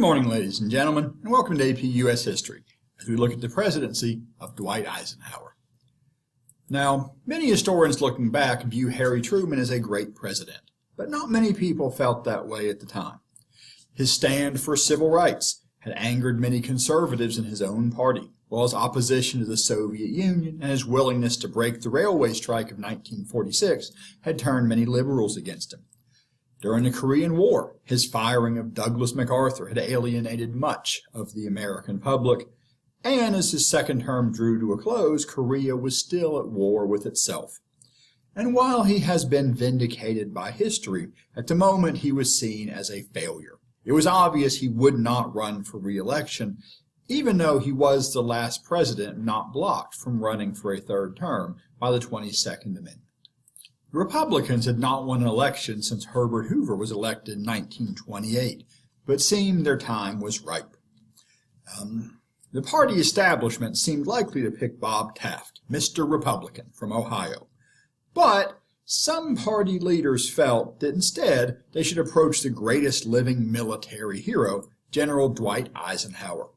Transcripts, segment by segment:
Good morning, ladies and gentlemen, and welcome to AP U.S. History as we look at the presidency of Dwight Eisenhower. Now, many historians looking back view Harry Truman as a great president, but not many people felt that way at the time. His stand for civil rights had angered many conservatives in his own party, while his opposition to the Soviet Union and his willingness to break the railway strike of 1946 had turned many liberals against him. During the Korean War, his firing of Douglas MacArthur had alienated much of the American public, and as his second term drew to a close, Korea was still at war with itself. And while he has been vindicated by history, at the moment he was seen as a failure. It was obvious he would not run for re-election, even though he was the last president not blocked from running for a third term by the 22nd Amendment. The Republicans had not won an election since Herbert Hoover was elected in 1928, but seemed their time was ripe. The party establishment seemed likely to pick Bob Taft, Mr. Republican, from Ohio. But some party leaders felt that instead they should approach the greatest living military hero, General Dwight Eisenhower.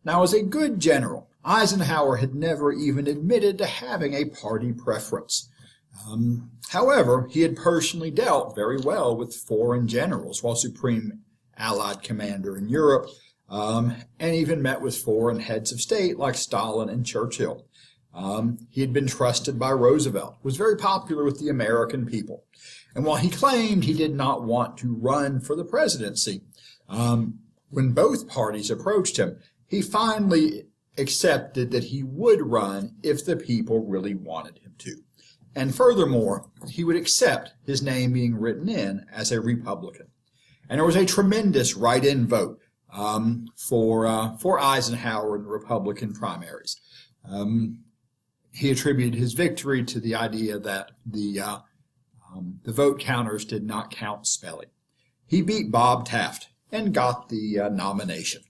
Now, as a good general, Eisenhower had never even admitted to having a party preference. However, he had personally dealt very well with foreign generals while Supreme Allied Commander in Europe, and even met with foreign heads of state like Stalin and Churchill. He had been trusted by Roosevelt, was very popular with the American people. And while he claimed he did not want to run for the presidency, when both parties approached him, he finally accepted that he would run if the people really wanted him to. And furthermore, he would accept his name being written in as a Republican. And there was a tremendous write-in vote for Eisenhower in the Republican primaries. He attributed his victory to the idea that the vote counters did not count spelling. He beat Bob Taft and got the nomination.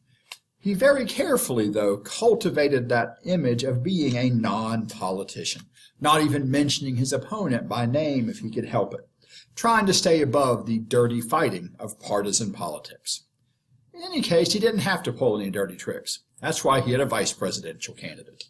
He very carefully, though, cultivated that image of being a non-politician, not even mentioning his opponent by name if he could help it, trying to stay above the dirty fighting of partisan politics. In any case, he didn't have to pull any dirty tricks. That's why he had a vice presidential candidate.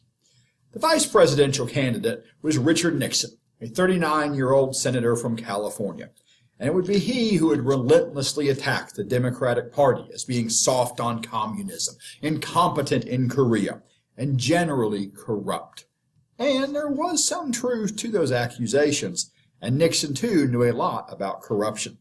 The vice presidential candidate was Richard Nixon, a 39-year-old senator from California. And it would be he who would relentlessly attack the Democratic Party as being soft on communism, incompetent in Korea, and generally corrupt. And there was some truth to those accusations, and Nixon, too, knew a lot about corruption.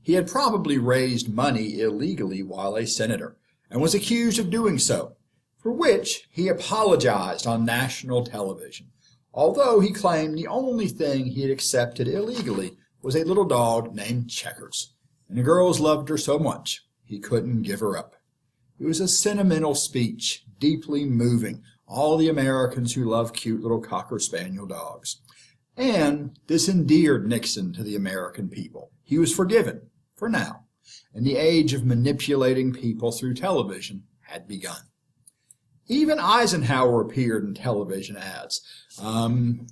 He had probably raised money illegally while a senator, and was accused of doing so, for which he apologized on national television, although he claimed the only thing he had accepted illegally was a little dog named Checkers, and the girls loved her so much he couldn't give her up. It was a sentimental speech, deeply moving all the Americans who love cute little Cocker Spaniel dogs. And this endeared Nixon to the American people. He was forgiven, for now, and the age of manipulating people through television had begun. Even Eisenhower appeared in television ads. Some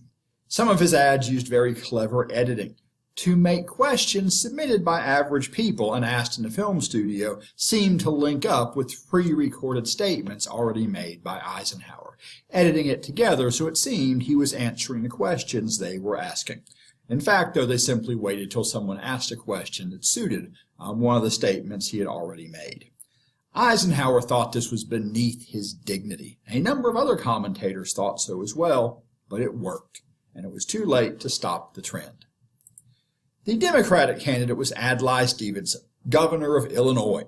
of his ads used very clever editing to make questions submitted by average people and asked in a film studio seem to link up with pre-recorded statements already made by Eisenhower, editing it together so it seemed he was answering the questions they were asking. In fact, though, they simply waited till someone asked a question that suited one of the statements he had already made. Eisenhower thought this was beneath his dignity. A number of other commentators thought so as well, but it worked, and it was too late to stop the trend. The Democratic candidate was Adlai Stevenson, governor of Illinois.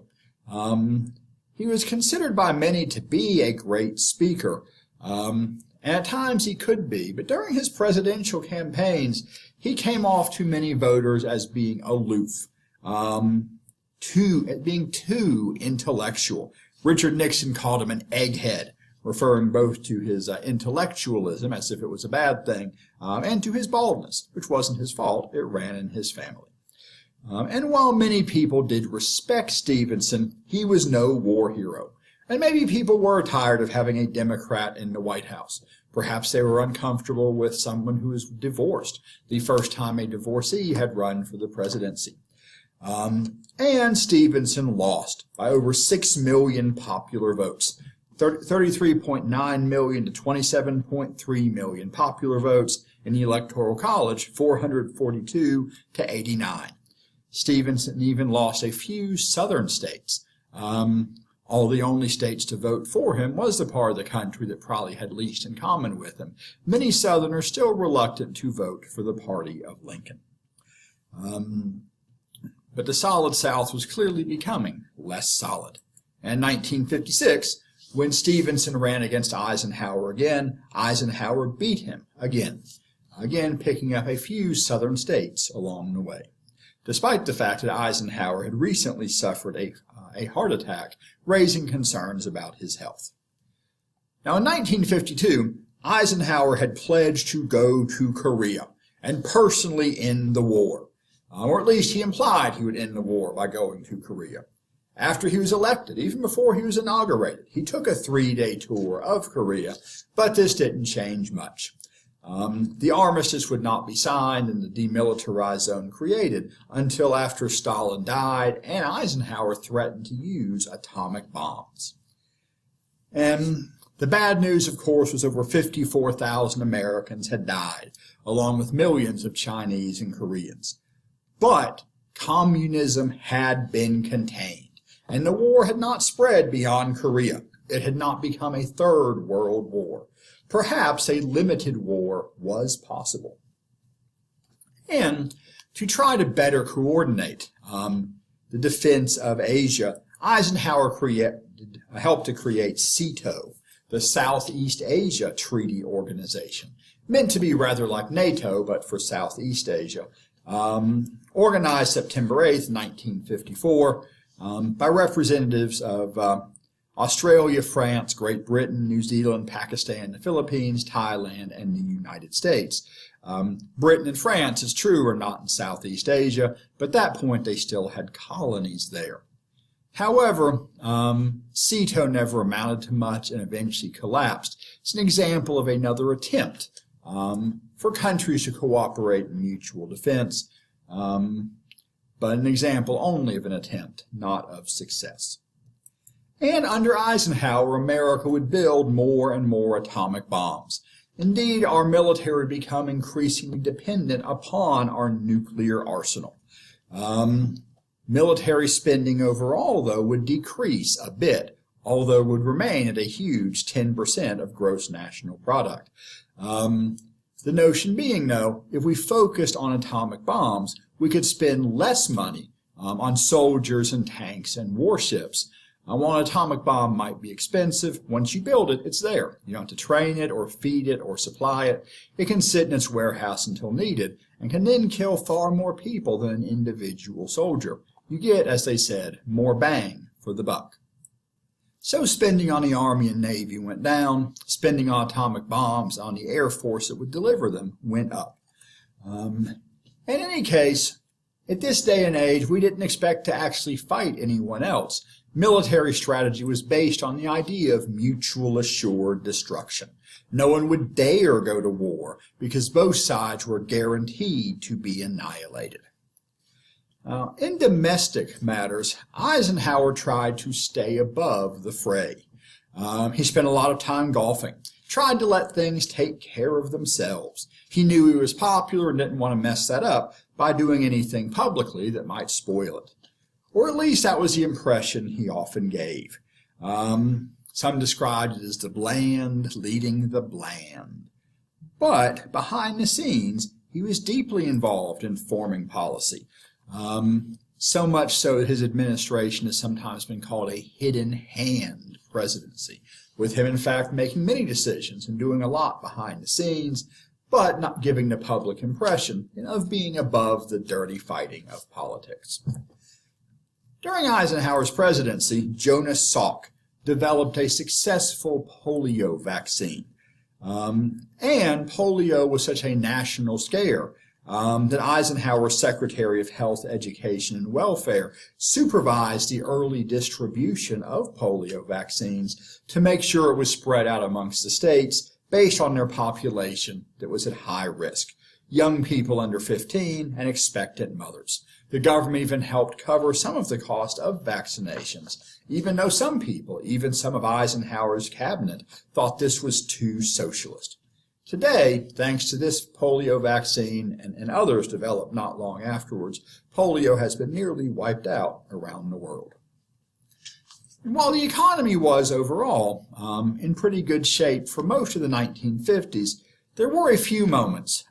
He was considered by many to be a great speaker, and at times he could be, but during his presidential campaigns, he came off to many voters as being aloof, being too intellectual. Richard Nixon called him an egghead, referring both to his intellectualism, as if it was a bad thing, and to his baldness, which wasn't his fault. It ran in his family. And while many people did respect Stevenson, he was no war hero. And maybe people were tired of having a Democrat in the White House. Perhaps they were uncomfortable with someone who was divorced, the first time a divorcee had run for the presidency. And Stevenson lost by over 6 million popular votes, 33.9 million to 27.3 million popular votes. In the Electoral College, 442 to 89. Stevenson even lost a few southern states. All the only states to vote for him was the part of the country that probably had least in common with him. Many Southerners still reluctant to vote for the party of Lincoln. But the solid South was clearly becoming less solid. In 1956, when Stevenson ran against Eisenhower again, Eisenhower beat him again picking up a few southern states along the way, despite the fact that Eisenhower had recently suffered a heart attack, raising concerns about his health. Now, in 1952, Eisenhower had pledged to go to Korea and personally end the war, or at least he implied he would end the war by going to Korea. After he was elected, even before he was inaugurated, he took a 3-day tour of Korea, but this didn't change much. The armistice would not be signed and the demilitarized zone created until after Stalin died and Eisenhower threatened to use atomic bombs. And the bad news, of course, was over 54,000 Americans had died, along with millions of Chinese and Koreans. But communism had been contained, and the war had not spread beyond Korea. It had not become a third world war. Perhaps a limited war was possible. And to try to better coordinate the defense of Asia, Eisenhower helped to create SEATO, the Southeast Asia Treaty Organization, meant to be rather like NATO, but for Southeast Asia, organized September 8th, 1954, by representatives of Australia, France, Great Britain, New Zealand, Pakistan, the Philippines, Thailand, and the United States. Britain and France, it's true, are not in Southeast Asia, but at that point they still had colonies there. However, SEATO never amounted to much and eventually collapsed. It's an example of another attempt for countries to cooperate in mutual defense, but an example only of an attempt, not of success. And under Eisenhower, America would build more and more atomic bombs. Indeed, our military would become increasingly dependent upon our nuclear arsenal. Military spending overall, though, would decrease a bit, although would remain at a huge 10% of gross national product. The notion being, though, if we focused on atomic bombs, we could spend less money on soldiers and tanks and warships. While an atomic bomb might be expensive, once you build it, it's there. You don't have to train it or feed it or supply it. It can sit in its warehouse until needed and can then kill far more people than an individual soldier. You get, as they said, more bang for the buck. So spending on the Army and Navy went down. Spending on atomic bombs on the Air Force that would deliver them went up. In any case, at this day and age, we didn't expect to actually fight anyone else. Military strategy was based on the idea of mutual assured destruction. No one would dare go to war because both sides were guaranteed to be annihilated. In domestic matters, Eisenhower tried to stay above the fray. He spent a lot of time golfing, tried to let things take care of themselves. He knew he was popular and didn't want to mess that up by doing anything publicly that might spoil it. Or at least that was the impression he often gave. Some described it as the bland leading the bland. But behind the scenes, he was deeply involved in forming policy. So much so that his administration has sometimes been called a hidden hand presidency, with him in fact making many decisions and doing a lot behind the scenes, but not giving the public impression of being above the dirty fighting of politics. During Eisenhower's presidency, Jonas Salk developed a successful polio vaccine. And polio was such a national scare that Eisenhower's Secretary of Health, Education, and Welfare supervised the early distribution of polio vaccines to make sure it was spread out amongst the states based on their population that was at high risk, young people under 15 and expectant mothers. The government even helped cover some of the cost of vaccinations, even though some people, even some of Eisenhower's cabinet, thought this was too socialist. Today, thanks to this polio vaccine and others developed not long afterwards, polio has been nearly wiped out around the world. And while the economy was overall in pretty good shape for most of the 1950s, there were a few moments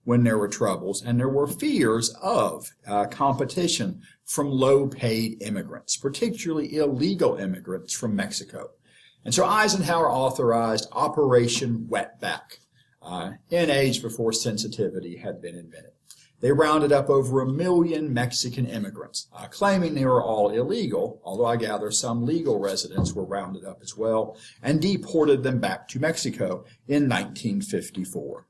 when there were troubles, and there were fears of competition from low-paid immigrants, particularly illegal immigrants from Mexico. And so Eisenhower authorized Operation Wetback in age before sensitivity had been invented. They rounded up over 1 million Mexican immigrants, claiming they were all illegal, although I gather some legal residents were rounded up as well, and deported them back to Mexico in 1954.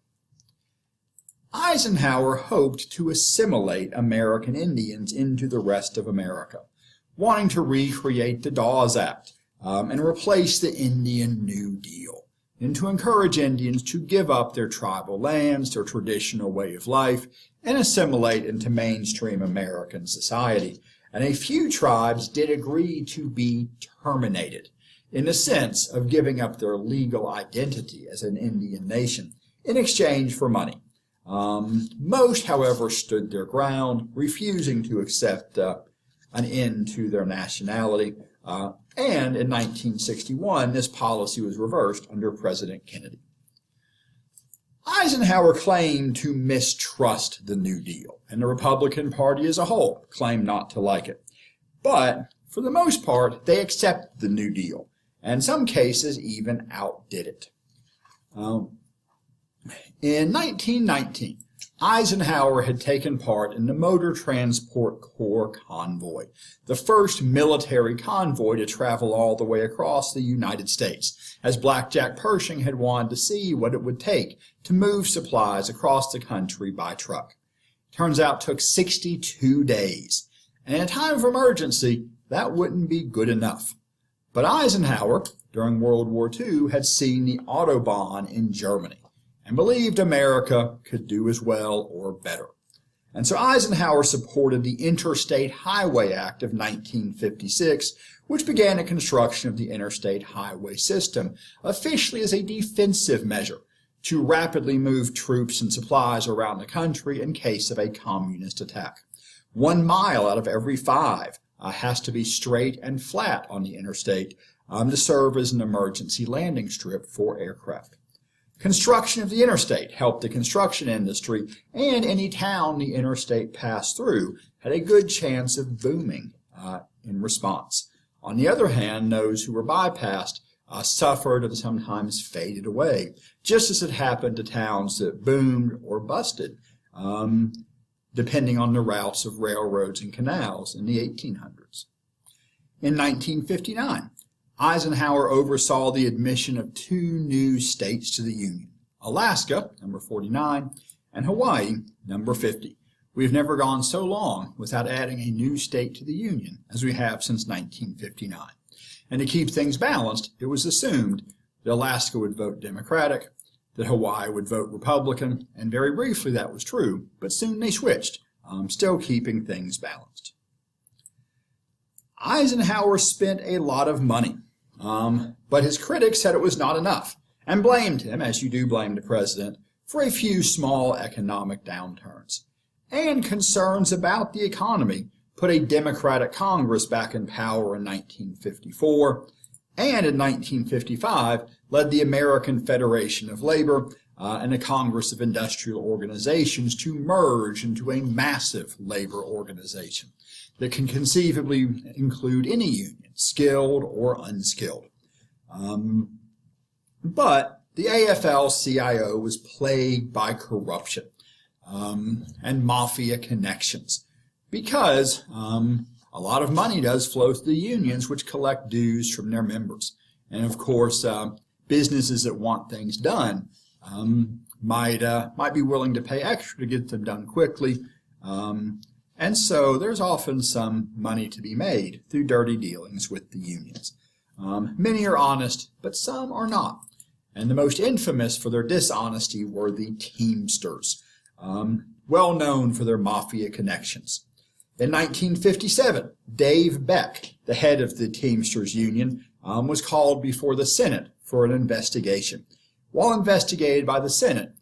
Eisenhower hoped to assimilate American Indians into the rest of America, wanting to recreate the Dawes Act and replace the Indian New Deal, and to encourage Indians to give up their tribal lands, their traditional way of life, and assimilate into mainstream American society. And a few tribes did agree to be terminated, in the sense of giving up their legal identity as an Indian nation in exchange for money. Most, however, stood their ground, refusing to accept an end to their nationality, and in 1961, this policy was reversed under President Kennedy. Eisenhower claimed to mistrust the New Deal, and the Republican Party as a whole claimed not to like it. But, for the most part, they accepted the New Deal, and in some cases even outdid it. In 1919, Eisenhower had taken part in the Motor Transport Corps Convoy, the first military convoy to travel all the way across the United States, as Blackjack Pershing had wanted to see what it would take to move supplies across the country by truck. Turns out it took 62 days, and in a time of emergency, that wouldn't be good enough. But Eisenhower, during World War II, had seen the Autobahn in Germany, and believed America could do as well or better. And so Eisenhower supported the Interstate Highway Act of 1956, which began the construction of the interstate highway system, officially as a defensive measure to rapidly move troops and supplies around the country in case of a communist attack. 1 mile out of every 5 has to be straight and flat on the interstate to serve as an emergency landing strip for aircraft. Construction of the interstate helped the construction industry, and any town the interstate passed through had a good chance of booming in response. On the other hand, those who were bypassed suffered and sometimes faded away, just as it happened to towns that boomed or busted, depending on the routes of railroads and canals in the 1800s. In 1959, Eisenhower oversaw the admission of 2 new states to the Union, Alaska, number 49, and Hawaii, number 50. We've never gone so long without adding a new state to the Union as we have since 1959. And to keep things balanced, it was assumed that Alaska would vote Democratic, that Hawaii would vote Republican, and very briefly that was true, but soon they switched, still keeping things balanced. Eisenhower spent a lot of money. But his critics said it was not enough, and blamed him, as you do blame the president, for a few small economic downturns. And concerns about the economy put a Democratic Congress back in power in 1954, and in 1955 led the American Federation of Labor and the Congress of Industrial Organizations to merge into a massive labor organization that can conceivably include any union, skilled or unskilled. But the AFL-CIO was plagued by corruption and mafia connections because a lot of money does flow through the unions, which collect dues from their members. And of course, businesses that want things done might be willing to pay extra to get them done quickly. And so there's often some money to be made through dirty dealings with the unions. Many are honest, but some are not. And the most infamous for their dishonesty were the Teamsters, well known for their mafia connections. In 1957, Dave Beck, the head of the Teamsters Union, was called before the Senate for an investigation. While investigated by the Senate,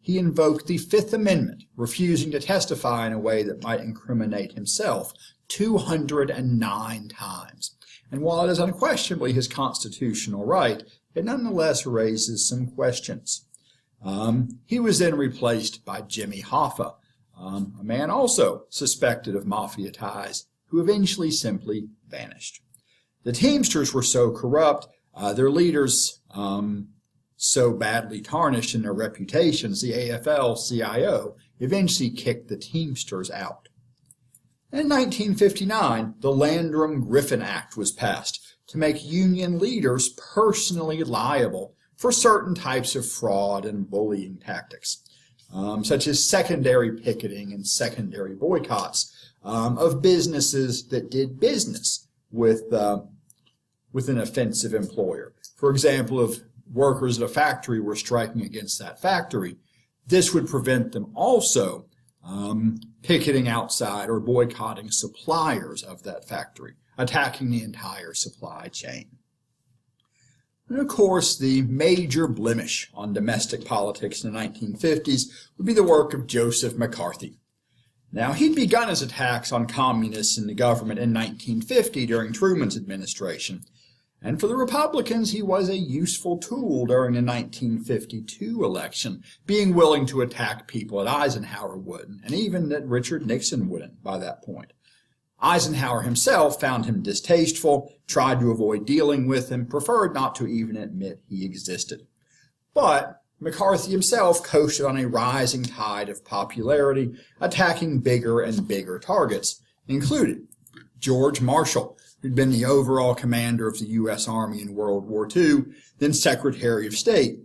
he invoked the Fifth Amendment, refusing to testify in a way that might incriminate himself 209 times. And while it is unquestionably his constitutional right, it nonetheless raises some questions. He was then replaced by Jimmy Hoffa, a man also suspected of mafia ties, who eventually simply vanished. The Teamsters were so corrupt, their leaders so badly tarnished in their reputations, the AFL-CIO eventually kicked the Teamsters out. In 1959, the Landrum-Griffin Act was passed to make union leaders personally liable for certain types of fraud and bullying tactics, such as secondary picketing and secondary boycotts of businesses that did business with an offensive employer. For example, if workers at a factory were striking against that factory, this would prevent them also picketing outside or boycotting suppliers of that factory, attacking the entire supply chain. And of course, the major blemish on domestic politics in the 1950s would be the work of Joseph McCarthy. Now, he'd begun his attacks on communists in the government in 1950 during Truman's administration, and for the Republicans, he was a useful tool during the 1952 election, being willing to attack people that Eisenhower wouldn't, and even that Richard Nixon wouldn't by that point. Eisenhower himself found him distasteful, tried to avoid dealing with him, preferred not to even admit he existed. But McCarthy himself coasted on a rising tide of popularity, attacking bigger and bigger targets, including George Marshall, who'd been the overall commander of the U.S. Army in World War II, then Secretary of State.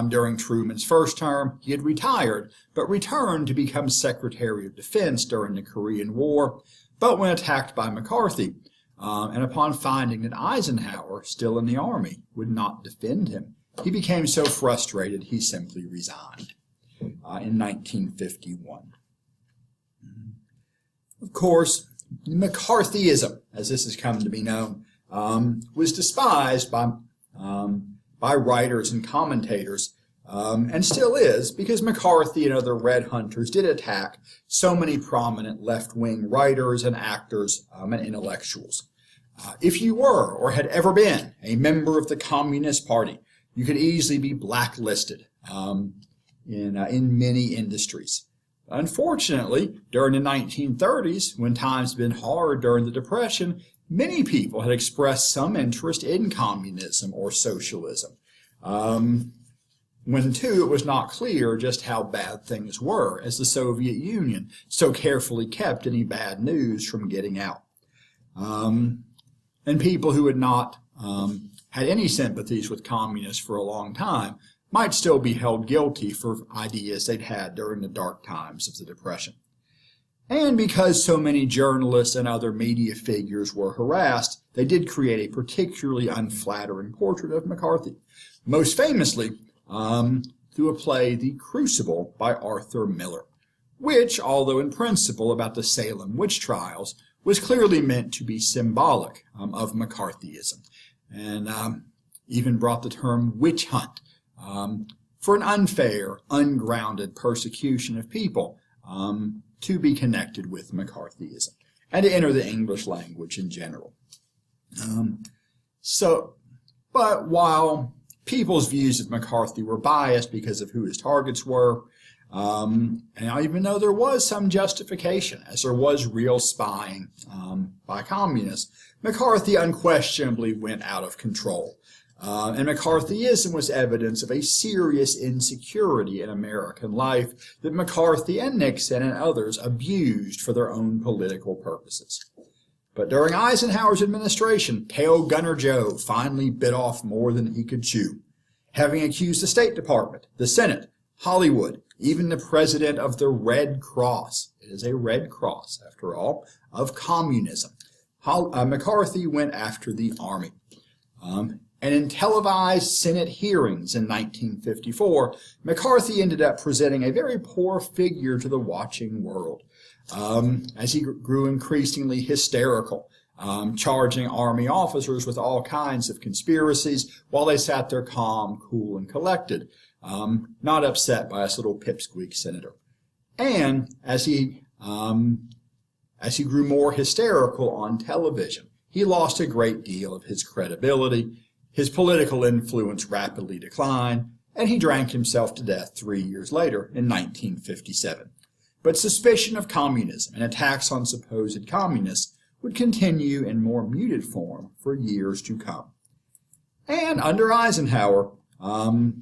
During Truman's first term, he had retired, but returned to become Secretary of Defense during the Korean War. But when attacked by McCarthy, and upon finding that Eisenhower, still in the Army, would not defend him, he became so frustrated he simply resigned in 1951. Of course, McCarthyism, as this has come to be known, was despised by writers and commentators, and still is, because McCarthy and other red hunters did attack so many prominent left-wing writers and actors and intellectuals. If you were or had ever been a member of the Communist Party, you could easily be blacklisted in many industries. Unfortunately, during the 1930s, when times had been hard during the Depression, many people had expressed some interest in communism or socialism. When, too, it was not clear just how bad things were, as the Soviet Union so carefully kept any bad news from getting out. And people who had not had any sympathies with communists for a long time might still be held guilty for ideas they'd had during the dark times of the Depression. And because so many journalists and other media figures were harassed, they did create a particularly unflattering portrait of McCarthy, most famously through a play, The Crucible, by Arthur Miller, which, although in principle about the Salem witch trials, was clearly meant to be symbolic of McCarthyism, and even brought the term witch hunt for an unfair, ungrounded persecution of people to be connected with McCarthyism and to enter the English language in general. But while people's views of McCarthy were biased because of who his targets were, and even though there was some justification, as there was real spying by communists, McCarthy unquestionably went out of control. And McCarthyism was evidence of a serious insecurity in American life that McCarthy and Nixon and others abused for their own political purposes. But during Eisenhower's administration, Tail Gunner Joe finally bit off more than he could chew, having accused the State Department, the Senate, Hollywood, even the president of the Red Cross, it is a Red Cross after all, of communism. McCarthy went after the Army. And in televised Senate hearings in 1954, McCarthy ended up presenting a very poor figure to the watching world. as he grew increasingly hysterical, charging army officers with all kinds of conspiracies while they sat there calm, cool, and collected, not upset by this little pipsqueak senator. And as he grew more hysterical on television, he lost a great deal of his credibility, his political influence rapidly declined, and he drank himself to death 3 years later in 1957. But suspicion of communism and attacks on supposed communists would continue in more muted form for years to come. And under Eisenhower,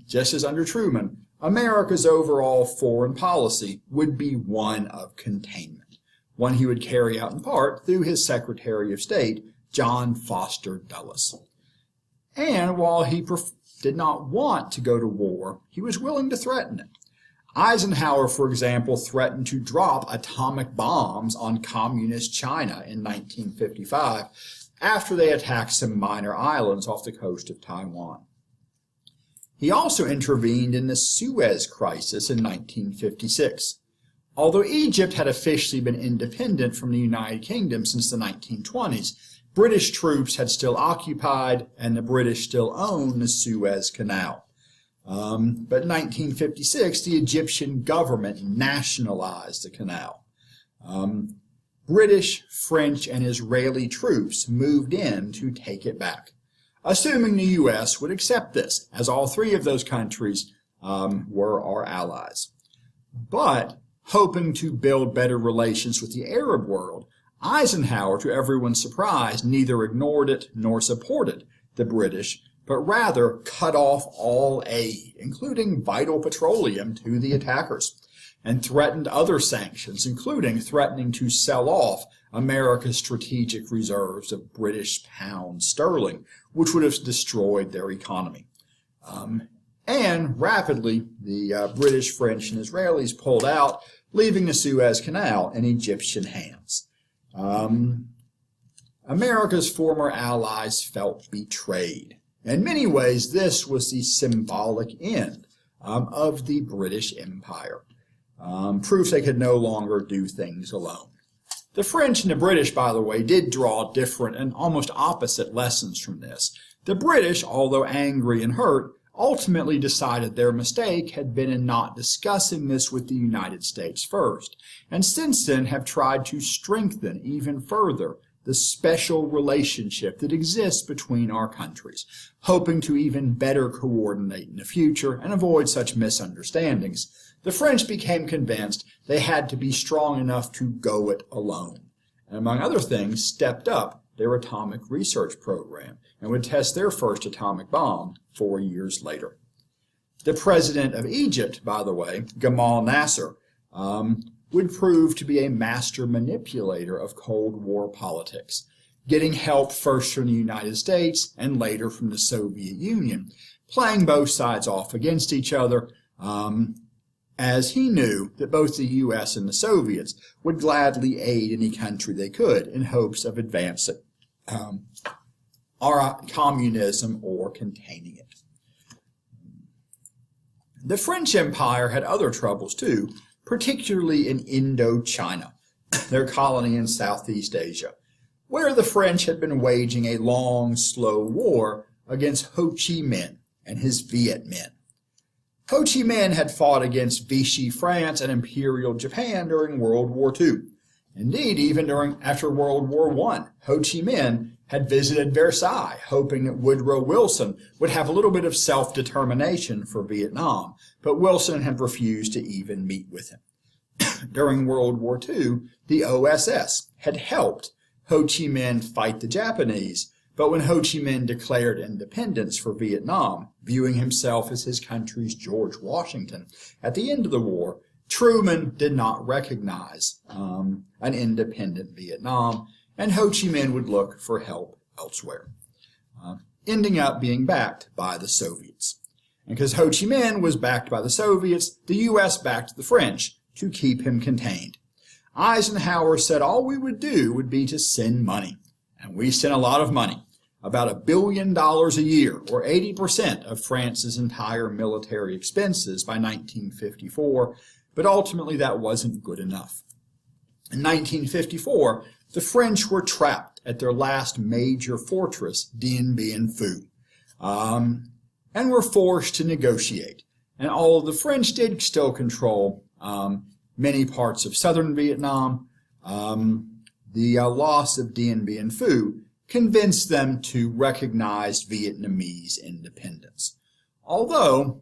just as under Truman, America's overall foreign policy would be one of containment, one he would carry out in part through his Secretary of State, John Foster Dulles. And while he did not want to go to war, he was willing to threaten it. Eisenhower, for example, threatened to drop atomic bombs on communist China in 1955 after they attacked some minor islands off the coast of Taiwan. He also intervened in the Suez Crisis in 1956. Although Egypt had officially been independent from the United Kingdom since the 1920s, British troops had still occupied and the British still owned the Suez Canal. But in 1956, the Egyptian government nationalized the canal. British, French, and Israeli troops moved in to take it back, assuming the U.S. would accept this, as all three of those countries were our allies. But hoping to build better relations with the Arab world, Eisenhower, to everyone's surprise, neither ignored it nor supported the British, but rather cut off all aid, including vital petroleum, to the attackers, and threatened other sanctions, including threatening to sell off America's strategic reserves of British pound sterling, which would have destroyed their economy. And rapidly, the British, French, and Israelis pulled out, leaving the Suez Canal in Egyptian hands. America's former allies felt betrayed. In many ways, this was the symbolic end of the British Empire. Proof they could no longer do things alone. The French and the British, by the way, did draw different and almost opposite lessons from this. The British, although angry and hurt, ultimately decided their mistake had been in not discussing this with the United States first, and since then have tried to strengthen even further the special relationship that exists between our countries, hoping to even better coordinate in the future and avoid such misunderstandings. The French became convinced they had to be strong enough to go it alone, and among other things, stepped up their atomic research program and would test their first atomic bomb 4 years later. The president of Egypt, by the way, Gamal Nasser, would prove to be a master manipulator of Cold War politics, getting help first from the United States and later from the Soviet Union, playing both sides off against each other, as he knew that both the U.S. and the Soviets would gladly aid any country they could in hopes of advancing our communism or containing it. The French Empire had other troubles too, particularly in Indochina, their colony in Southeast Asia, where the French had been waging a long, slow war against Ho Chí Minh and his Viet Minh. Ho Chí Minh had fought against Vichy France and Imperial Japan during World War II. Indeed, even after World War I, Ho Chí Minh had visited Versailles, hoping that Woodrow Wilson would have a little bit of self-determination for Vietnam, but Wilson had refused to even meet with him. During World War II, the OSS had helped Ho Chí Minh fight the Japanese, but when Ho Chí Minh declared independence for Vietnam, viewing himself as his country's George Washington, at the end of the war, Truman did not recognize an independent Vietnam, and Ho Chí Minh would look for help elsewhere, ending up being backed by the Soviets. And because Ho Chí Minh was backed by the Soviets, the U.S. backed the French to keep him contained. Eisenhower said all we would do would be to send money. And we sent a lot of money, about $1 billion a year, or 80% of France's entire military expenses by 1954, but ultimately that wasn't good enough. In 1954, the French were trapped at their last major fortress, Dien Bien Phu, and were forced to negotiate. And although the French did still control many parts of southern Vietnam, the loss of Dien Bien Phu convinced them to recognize Vietnamese independence. Although,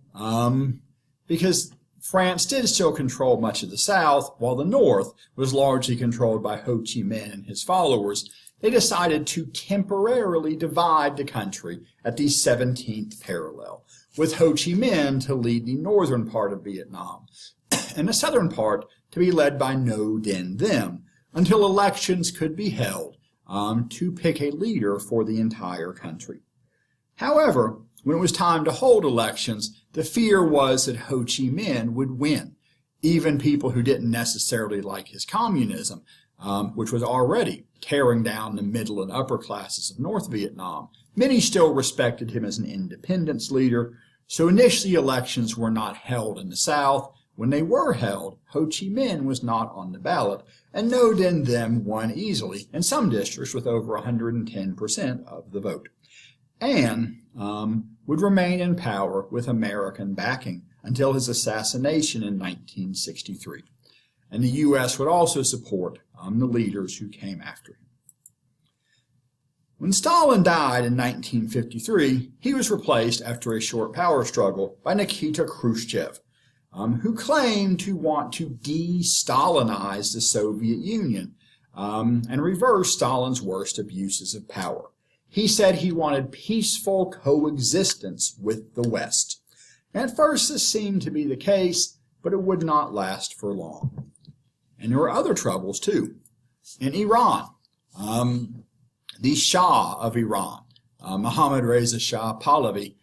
because France did still control much of the South, while the North was largely controlled by Ho Chi Minh and his followers, they decided to temporarily divide the country at the 17th parallel, with Ho Chi Minh to lead the northern part of Vietnam, and the southern part to be led by Ngo Dinh Diem, until elections could be held to pick a leader for the entire country. However, when it was time to hold elections, the fear was that Ho Chi Minh would win. Even people who didn't necessarily like his communism, which was already tearing down the middle and upper classes of North Vietnam, many still respected him as an independence leader. So initially elections were not held in the South. When they were held, Ho Chi Minh was not on the ballot, and Ngo Dinh Diem won easily in some districts with over 110% of the vote, and would remain in power with American backing until his assassination in 1963. And the U.S. would also support the leaders who came after him. When Stalin died in 1953, he was replaced after a short power struggle by Nikita Khrushchev, who claimed to want to de-Stalinize the Soviet Union and reverse Stalin's worst abuses of power. He said he wanted peaceful coexistence with the West. And at first this seemed to be the case, but it would not last for long. And there were other troubles too. In Iran, the Shah of Iran, Mohammad Reza Shah Pahlavi,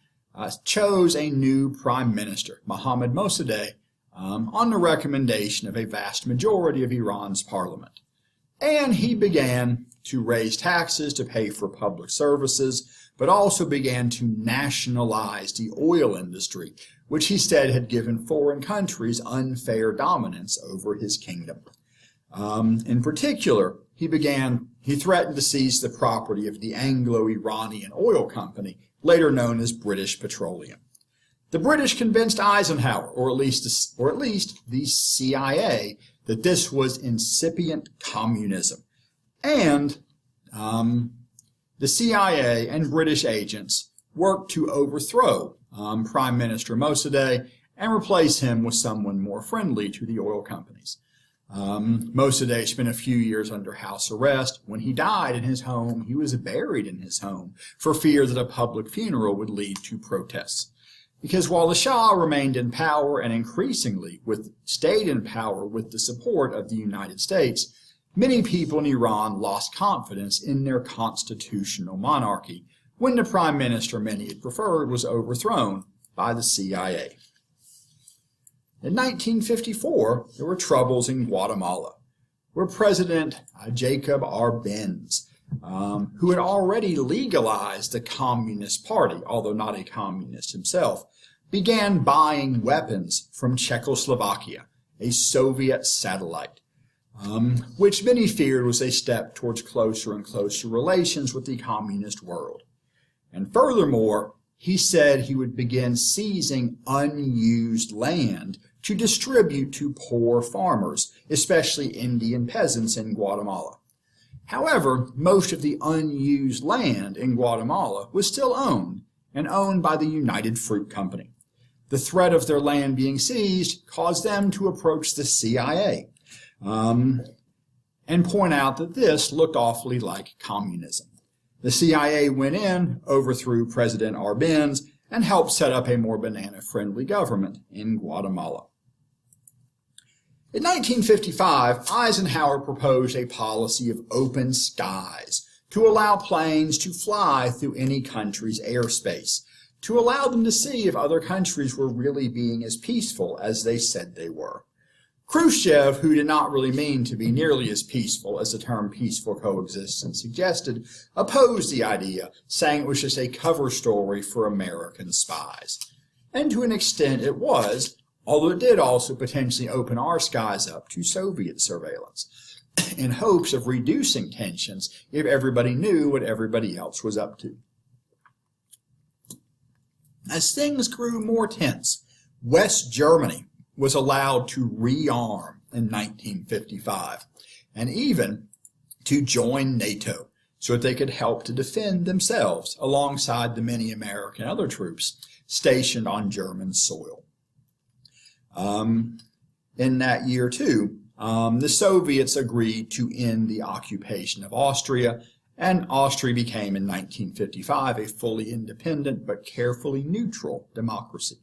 chose a new prime minister, Mohammad Mossadegh, on the recommendation of a vast majority of Iran's parliament. And he began to raise taxes to pay for public services, but also began to nationalize the oil industry, which he said had given foreign countries unfair dominance over his kingdom. In particular, he threatened to seize the property of the Anglo-Iranian Oil Company, later known as British Petroleum. The British convinced Eisenhower, or at least the CIA, that this was incipient communism. And the CIA and British agents worked to overthrow Prime Minister Mossadegh and replace him with someone more friendly to the oil companies. Mossadegh spent a few years under house arrest. When he died in his home, he was buried in his home for fear that a public funeral would lead to protests. Because while the Shah remained in power and increasingly stayed in power with the support of the United States, many people in Iran lost confidence in their constitutional monarchy when the prime minister many had preferred was overthrown by the CIA. In 1954, there were troubles in Guatemala, where President Jacob Arbenz, who had already legalized the Communist Party, although not a communist himself, began buying weapons from Czechoslovakia, a Soviet satellite, which many feared was a step towards closer and closer relations with the communist world. And furthermore, he said he would begin seizing unused land to distribute to poor farmers, especially Indian peasants in Guatemala. However, most of the unused land in Guatemala was still owned, and owned by the United Fruit Company. The threat of their land being seized caused them to approach the CIA and point out that this looked awfully like communism. The CIA went in, overthrew President Arbenz, and helped set up a more banana-friendly government in Guatemala. In 1955, Eisenhower proposed a policy of open skies to allow planes to fly through any country's airspace, to allow them to see if other countries were really being as peaceful as they said they were. Khrushchev, who did not really mean to be nearly as peaceful as the term peaceful coexistence suggested, opposed the idea, saying it was just a cover story for American spies. And to an extent it was, although it did also potentially open our skies up to Soviet surveillance. in hopes of reducing tensions if everybody knew what everybody else was up to. As things grew more tense, West Germany was allowed to rearm in 1955 and even to join NATO so that they could help to defend themselves alongside the many American and other troops stationed on German soil. In that year, too, the Soviets agreed to end the occupation of Austria, and Austria became in 1955 a fully independent but carefully neutral democracy.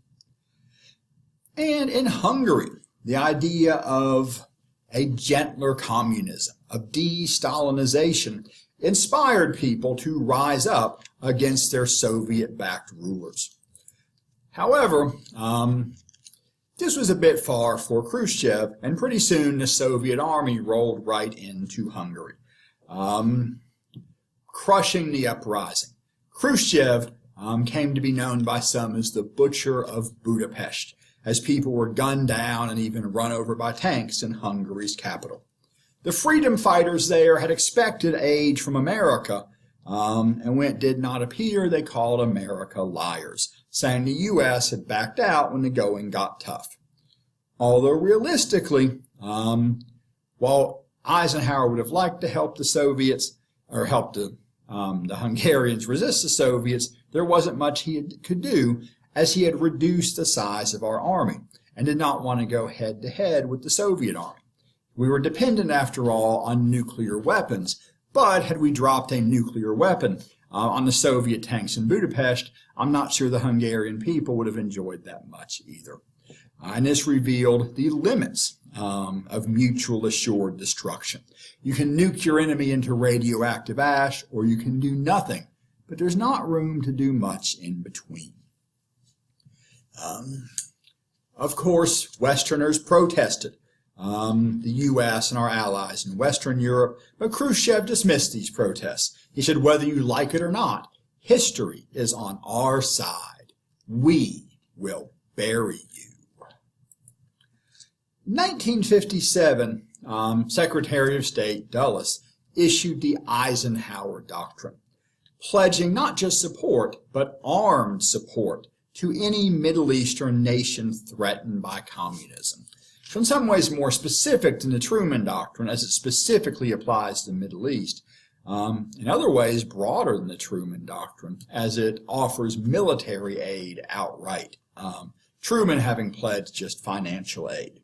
And in Hungary, the idea of a gentler communism, of de-Stalinization, inspired people to rise up against their Soviet-backed rulers. However, this was a bit far for Khrushchev, and pretty soon the Soviet army rolled right into Hungary, crushing the uprising. Khrushchev came to be known by some as the Butcher of Budapest, as people were gunned down and even run over by tanks in Hungary's capital. The freedom fighters there had expected aid from America, and when it did not appear, they called America liars, saying the U.S. had backed out when the going got tough. Although realistically, while Eisenhower would have liked to help the Soviets, or help the Hungarians resist the Soviets, there wasn't much he could do, as he had reduced the size of our army and did not want to go head-to-head with the Soviet army. We were dependent, after all, on nuclear weapons, but had we dropped a nuclear weapon on the Soviet tanks in Budapest, I'm not sure the Hungarian people would have enjoyed that much either. And this revealed the limits of mutual assured destruction. You can nuke your enemy into radioactive ash, or you can do nothing, but there's not room to do much in between. Of course, Westerners protested, the U.S. and our allies in Western Europe, but Khrushchev dismissed these protests. He said, whether you like it or not, history is on our side. We will bury you. In 1957, Secretary of State Dulles issued the Eisenhower Doctrine, pledging not just support, but armed support to any Middle Eastern nation threatened by communism. So in some ways more specific than the Truman Doctrine, as it specifically applies to the Middle East. In other ways, broader than the Truman Doctrine, as it offers military aid outright, Truman having pledged just financial aid.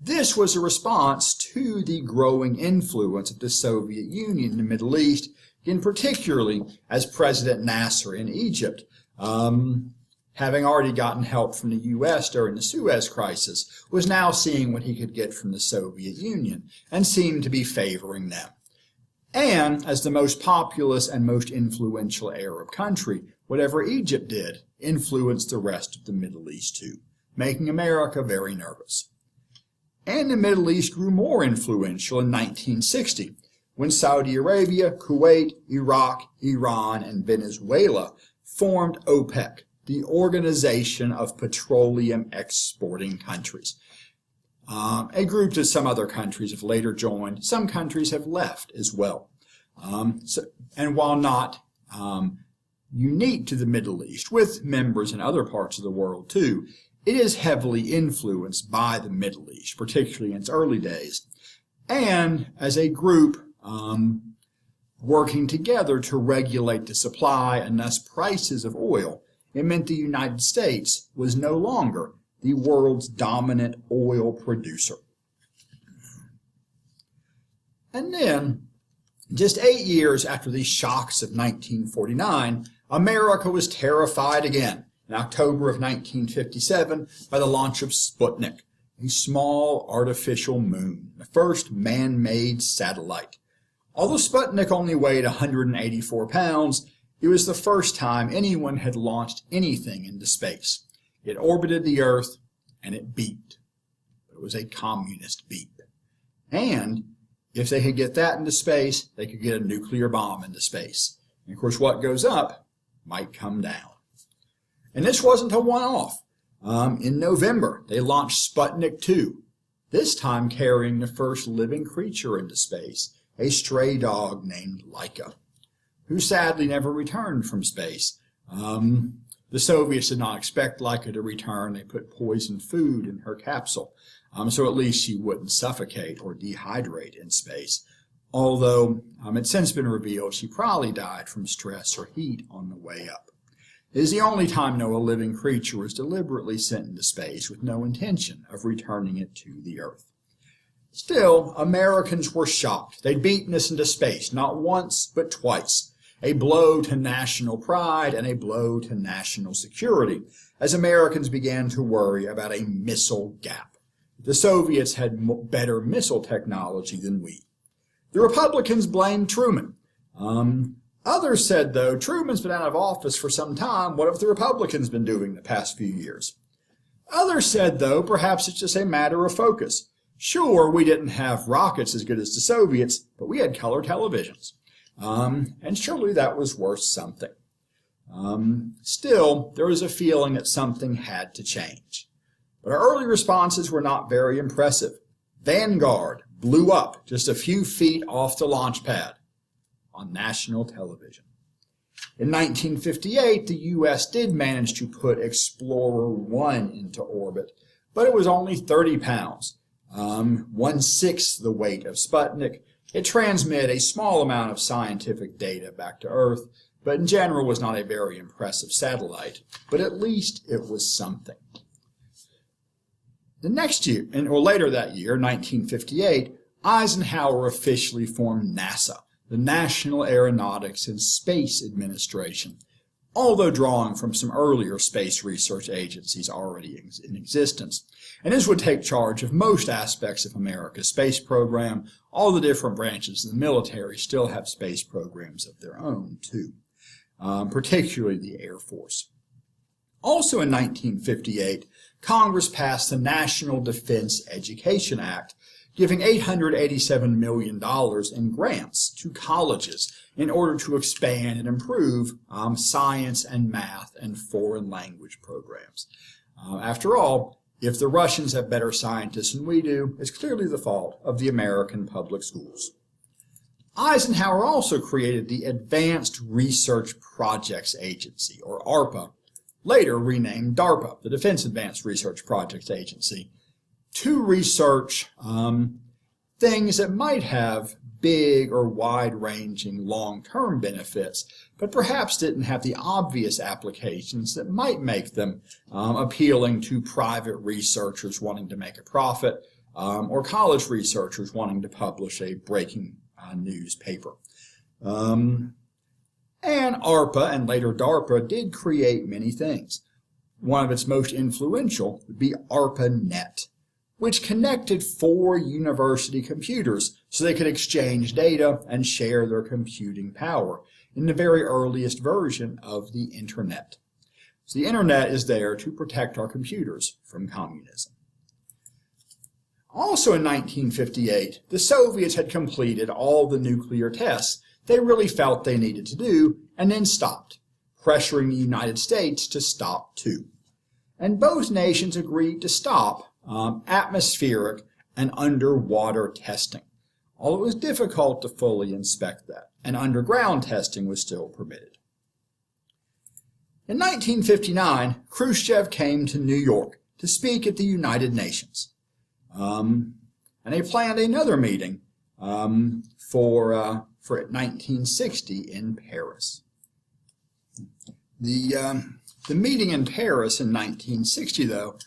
This was a response to the growing influence of the Soviet Union in the Middle East, in particularly as President Nasser in Egypt, having already gotten help from the U.S. during the Suez Crisis, was now seeing what he could get from the Soviet Union and seemed to be favoring them. And as the most populous and most influential Arab country, whatever Egypt did influenced the rest of the Middle East too, making America very nervous. And the Middle East grew more influential in 1960, when Saudi Arabia, Kuwait, Iraq, Iran, and Venezuela formed OPEC, the Organization of Petroleum Exporting Countries, a group that some other countries have later joined. Some countries have left as well. And while not unique to the Middle East, with members in other parts of the world too, it is heavily influenced by the Middle East, particularly in its early days, and as a group working together to regulate the supply and thus prices of oil, it meant the United States was no longer the world's dominant oil producer. And then, just 8 years after the shocks of 1949, America was terrified again in October of 1957 by the launch of Sputnik, a small artificial moon, the first man-made satellite. Although Sputnik only weighed 184 pounds, it was the first time anyone had launched anything into space. It orbited the Earth, and it beeped. It was a communist beep. And if they could get that into space, they could get a nuclear bomb into space. And of course, what goes up might come down. And this wasn't a one-off. In November, they launched Sputnik II, this time carrying the first living creature into space, a stray dog named Laika, who sadly never returned from space. The Soviets did not expect Laika to return. They put poisoned food in her capsule, so at least she wouldn't suffocate or dehydrate in space. Although it's since been revealed she probably died from stress or heat on the way up. It is the only time a living creature was deliberately sent into space with no intention of returning it to the Earth. Still, Americans were shocked. They'd beaten us into space, not once, but twice. A blow to national pride and a blow to national security, as Americans began to worry about a missile gap. The Soviets had better missile technology than we. The Republicans blamed Truman. Others said, though, Truman's been out of office for some time. What have the Republicans been doing the past few years? Others said, though, perhaps it's just a matter of focus. Sure, we didn't have rockets as good as the Soviets, but we had color televisions. And surely that was worth something. Still, there was a feeling that something had to change. But our early responses were not very impressive. Vanguard blew up just a few feet off the launch pad on national television. In 1958, the U.S. did manage to put Explorer 1 into orbit, but it was only 30 pounds, 1/6 the weight of Sputnik. It transmitted a small amount of scientific data back to Earth, but in general was not a very impressive satellite, but at least it was something. The next year, or later that year, 1958, Eisenhower officially formed NASA, the National Aeronautics and Space Administration, although drawing from some earlier space research agencies already in existence. And this would take charge of most aspects of America's space program. All the different branches of the military still have space programs of their own, too, particularly the Air Force. Also in 1958, Congress passed the National Defense Education Act, giving $887 million in grants to colleges in order to expand and improve science and math and foreign language programs. After all, if the Russians have better scientists than we do, it's clearly the fault of the American public schools. Eisenhower also created the Advanced Research Projects Agency, or ARPA, later renamed DARPA, the Defense Advanced Research Projects Agency, to research things that might have big or wide-ranging long-term benefits, but perhaps didn't have the obvious applications that might make them appealing to private researchers wanting to make a profit or college researchers wanting to publish a breaking news paper. And ARPA and later DARPA did create many things. One of its most influential would be ARPANET, which connected 4 university computers so they could exchange data and share their computing power in the very earliest version of the Internet. So the Internet is there to protect our computers from communism. Also in 1958, the Soviets had completed all the nuclear tests they really felt they needed to do and then stopped, pressuring the United States to stop too. And both nations agreed to stop atmospheric and underwater testing, although it was difficult to fully inspect that, and underground testing was still permitted. In 1959, Khrushchev came to New York to speak at the United Nations, and they planned another meeting for 1960 in Paris. The meeting in Paris in 1960, though,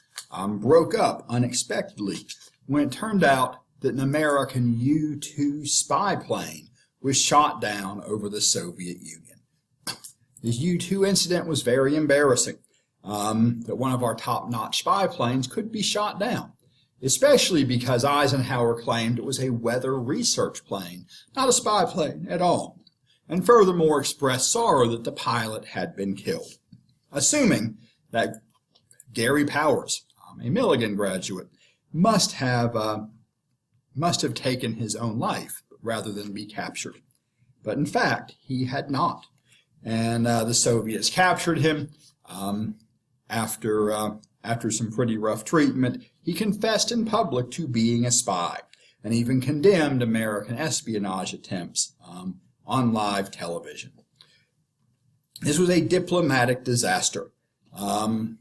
broke up unexpectedly when it turned out that an American U-2 spy plane was shot down over the Soviet Union. This U-2 incident was very embarrassing, that one of our top-notch spy planes could be shot down, especially because Eisenhower claimed it was a weather research plane, not a spy plane at all, and furthermore expressed sorrow that the pilot had been killed, assuming that Gary Powers, a Milligan graduate, must have taken his own life rather than be captured. But in fact, he had not. And the Soviets captured him after some pretty rough treatment. he confessed in public to being a spy and even condemned American espionage attempts on live television. This was a diplomatic disaster. And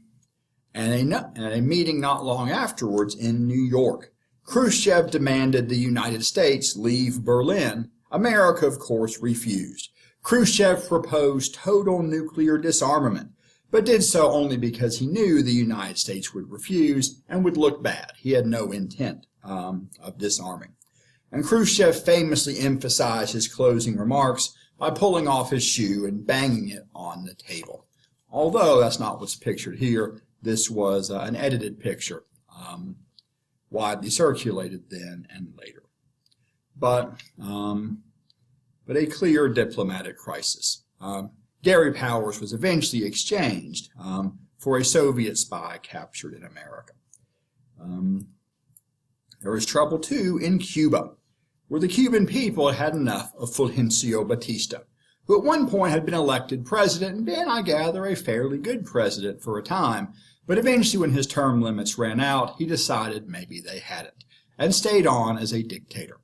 a meeting not long afterwards in New York, Khrushchev demanded the United States leave Berlin. America, of course, refused. Khrushchev proposed total nuclear disarmament, but did so only because he knew the United States would refuse and would look bad. He had no intent of disarming. And Khrushchev famously emphasized his closing remarks by pulling off his shoe and banging it on the table. Although that's not what's pictured here, this was an edited picture, widely circulated then and later. But a clear diplomatic crisis. Gary Powers was eventually exchanged for a Soviet spy captured in America. There was trouble, too, in Cuba, where the Cuban people had enough of Fulgencio Batista, who at one point had been elected president and been, I gather, a fairly good president for a time, but eventually when his term limits ran out, he decided maybe they hadn't, and stayed on as a dictator.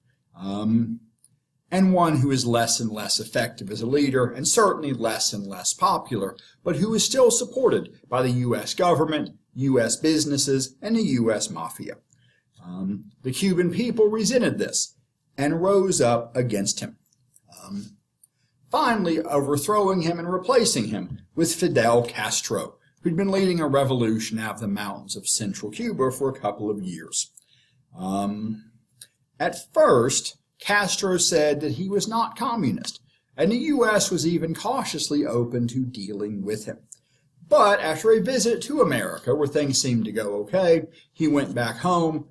And one who is less and less effective as a leader, and certainly less and less popular, but who is still supported by the U.S. government, U.S. businesses, and the U.S. mafia. The Cuban people resented this and rose up against him, finally overthrowing him and replacing him with Fidel Castro, who'd been leading a revolution out of the mountains of central Cuba for a couple of years. At first, Castro said that he was not communist, and the U.S. was even cautiously open to dealing with him. But after a visit to America, where things seemed to go okay, he went back home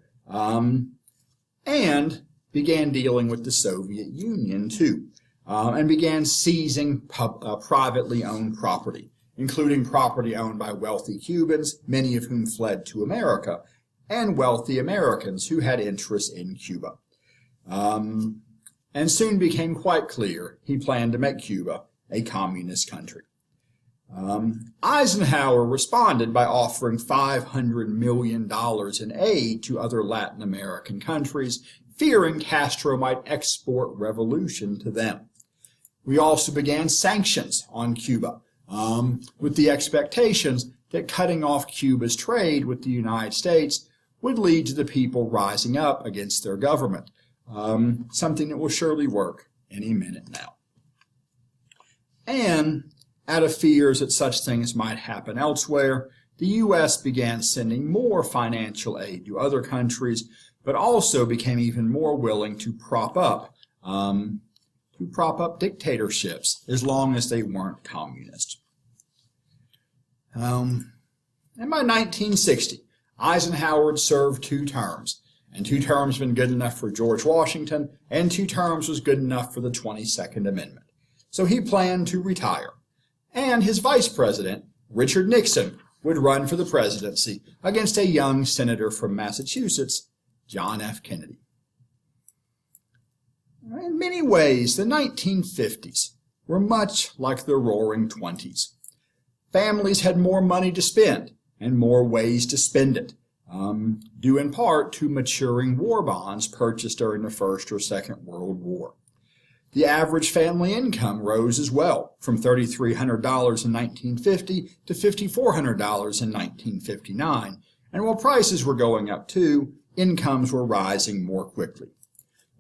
and began dealing with the Soviet Union, too, and began seizing privately owned property, including property owned by wealthy Cubans, many of whom fled to America, and wealthy Americans who had interests in Cuba. And soon became quite clear he planned to make Cuba a communist country. Eisenhower responded by offering $500 million in aid to other Latin American countries, fearing Castro might export revolution to them. We also began sanctions on Cuba, with the expectations that cutting off Cuba's trade with the United States would lead to the people rising up against their government, something that will surely work any minute now. And out of fears that such things might happen elsewhere, the U.S. began sending more financial aid to other countries, but also became even more willing to prop up dictatorships as long as they weren't communist. And by 1960, Eisenhower had served 2 terms, and 2 terms had been good enough for George Washington, and 2 terms was good enough for the 22nd Amendment. So he planned to retire, and his vice president, Richard Nixon, would run for the presidency against a young senator from Massachusetts, John F. Kennedy. In many ways, the 1950s were much like the Roaring Twenties. Families had more money to spend and more ways to spend it, due in part to maturing war bonds purchased during the First or Second World War. The average family income rose as well, from $3,300 in 1950 to $5,400 in 1959, and while prices were going up too, incomes were rising more quickly.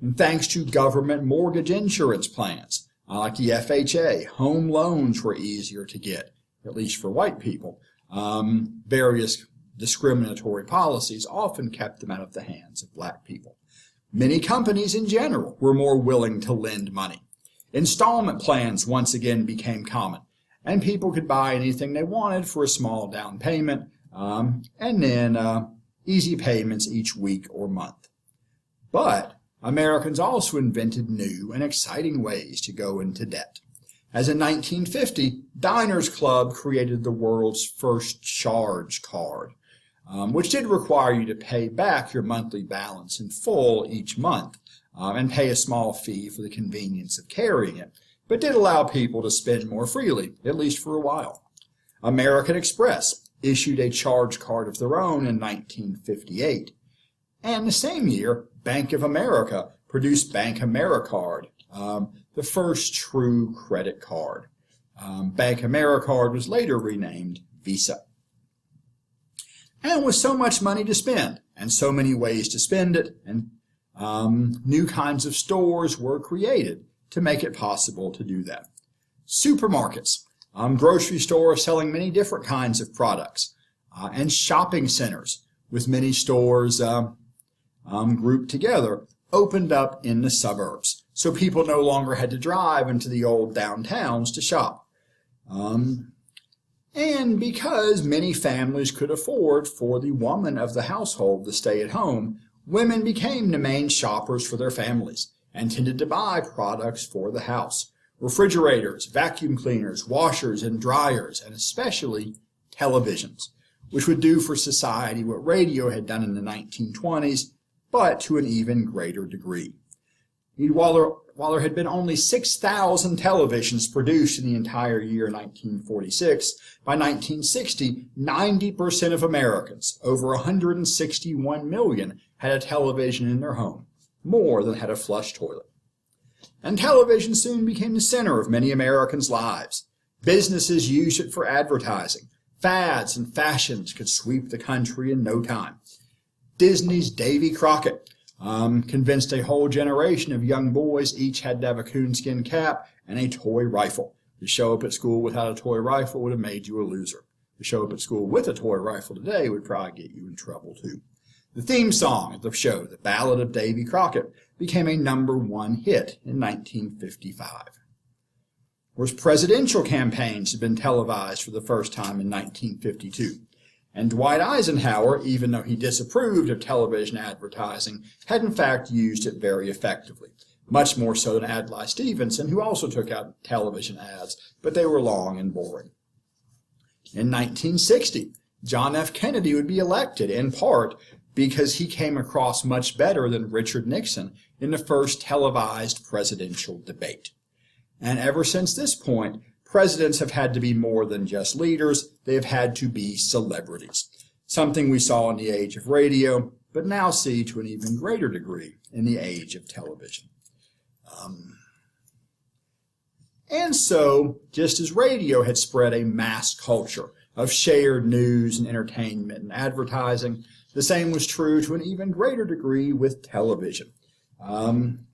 And thanks to government mortgage insurance plans, like the FHA, home loans were easier to get, at least for white people. Various discriminatory policies often kept them out of the hands of black people. Many companies in general were more willing to lend money. Installment plans once again became common, and people could buy anything they wanted for a small down payment, and then easy payments each week or month. But Americans also invented new and exciting ways to go into debt. As in 1950, Diners Club created the world's first charge card, which did require you to pay back your monthly balance in full each month and pay a small fee for the convenience of carrying it, but did allow people to spend more freely, at least for a while. American Express issued a charge card of their own in 1958. And the same year, Bank of America produced Bank AmeriCard, the first true credit card. Bank AmeriCard was later renamed Visa. And with so much money to spend, and so many ways to spend it, and new kinds of stores were created to make it possible to do that. Supermarkets, grocery stores selling many different kinds of products, and shopping centers with many stores grouped together opened up in the suburbs, so people no longer had to drive into the old downtowns to shop. And because many families could afford for the woman of the household to stay at home, women became the main shoppers for their families and tended to buy products for the house. Refrigerators, vacuum cleaners, washers and dryers, and especially televisions, which would do for society what radio had done in the 1920s, but to an even greater degree. While there had been only 6,000 televisions produced in the entire year 1946, by 1960, 90% of Americans, over 161 million, had a television in their home, more than had a flush toilet. And television soon became the center of many Americans' lives. Businesses used it for advertising. Fads and fashions could sweep the country in no time. Disney's Davy Crockett convinced a whole generation of young boys each had to have a coonskin cap and a toy rifle. To show up at school without a toy rifle would have made you a loser. To show up at school with a toy rifle today would probably get you in trouble too. The theme song of the show, The Ballad of Davy Crockett, became a #1 hit in 1955. Whereas presidential campaigns had been televised for the first time in 1952. And Dwight Eisenhower, even though he disapproved of television advertising, had in fact used it very effectively, much more so than Adlai Stevenson, who also took out television ads, but they were long and boring. In 1960, John F. Kennedy would be elected, in part because he came across much better than Richard Nixon in the first televised presidential debate. And ever since this point, presidents have had to be more than just leaders. They have had to be celebrities, something we saw in the age of radio, but now see to an even greater degree in the age of television. And so, just as radio had spread a mass culture of shared news and entertainment and advertising, the same was true to an even greater degree with television,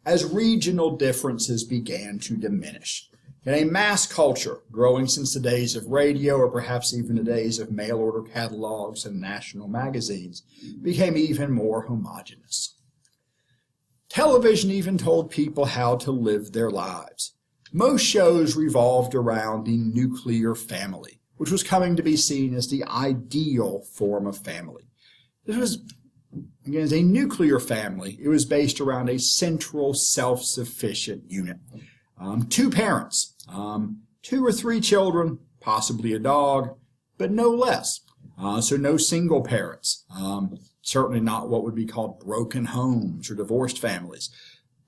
as regional differences began to diminish. In a mass culture growing since the days of radio, or perhaps even the days of mail-order catalogs and national magazines, became even more homogeneous. Television even told people how to live their lives. Most shows revolved around the nuclear family, which was coming to be seen as the ideal form of family. This was, again, as a nuclear family, it was based around a central self-sufficient unit. 2 parents, 2 or 3 children, possibly a dog, but no less. So no single parents, certainly not what would be called broken homes or divorced families,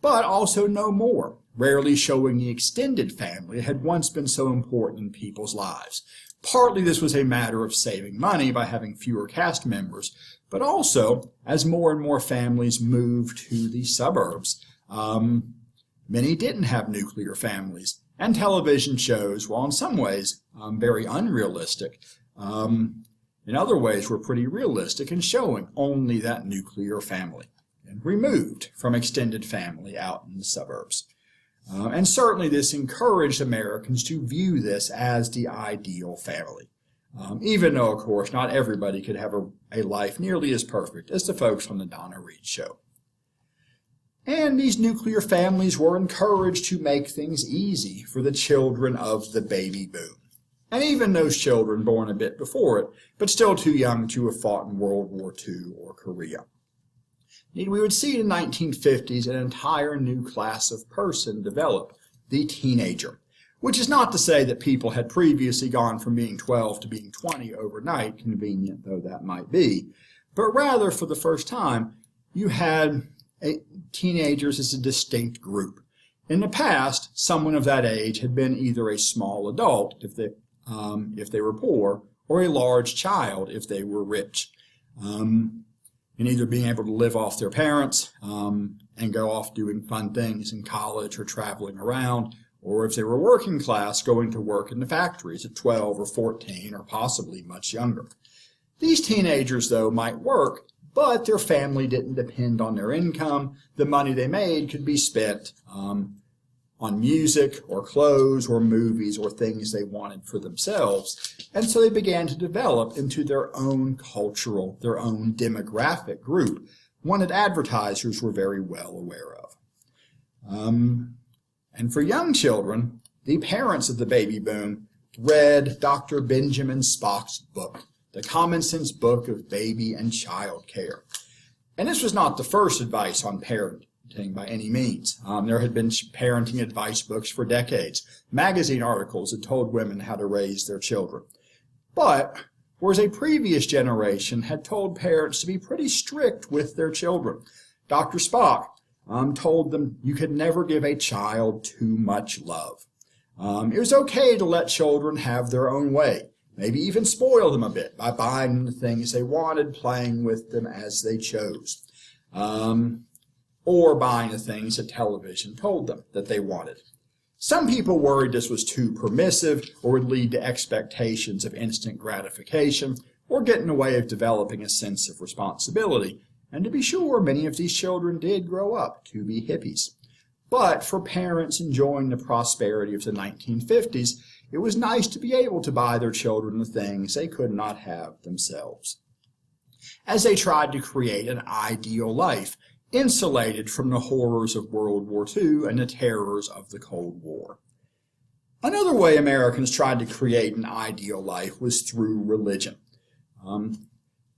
but also no more, rarely showing the extended family that had once been so important in people's lives. Partly this was a matter of saving money by having fewer cast members, but also as more and more families moved to the suburbs, many didn't have nuclear families, and television shows, while in some ways very unrealistic, in other ways were pretty realistic in showing only that nuclear family, and removed from extended family out in the suburbs. And certainly this encouraged Americans to view this as the ideal family, even though, of course, not everybody could have a life nearly as perfect as the folks on the Donna Reed show. And these nuclear families were encouraged to make things easy for the children of the baby boom. And even those children born a bit before it, but still too young to have fought in World War II or Korea. We would see in the 1950s an entire new class of person develop, the teenager, which is not to say that people had previously gone from being 12 to being 20 overnight, convenient though that might be, but rather for the first time you had teenagers as a distinct group. In the past, someone of that age had been either a small adult, if they were poor, or a large child if they were rich. In either being able to live off their parents and go off doing fun things in college or traveling around, or if they were working class, going to work in the factories at 12 or 14 or possibly much younger. These teenagers, though, might work, but their family didn't depend on their income. The money they made could be spent on music or clothes or movies or things they wanted for themselves. And so they began to develop into their own cultural, their own demographic group, one that advertisers were very well aware of. And for young children, the parents of the baby boom read Dr. Benjamin Spock's book, The Common Sense Book of Baby and Child Care. And this was not the first advice on parenting by any means. There had been parenting advice books for decades. Magazine articles had told women how to raise their children. But whereas a previous generation had told parents to be pretty strict with their children, Dr. Spock told them you could never give a child too much love. It was okay to let children have their own way, maybe even spoil them a bit by buying them the things they wanted, playing with them as they chose, or buying the things that television told them that they wanted. Some people worried this was too permissive or would lead to expectations of instant gratification or get in the way of developing a sense of responsibility. And to be sure, many of these children did grow up to be hippies. But for parents enjoying the prosperity of the 1950s, it was nice to be able to buy their children the things they could not have themselves, as they tried to create an ideal life, insulated from the horrors of World War II and the terrors of the Cold War. Another way Americans tried to create an ideal life was through religion.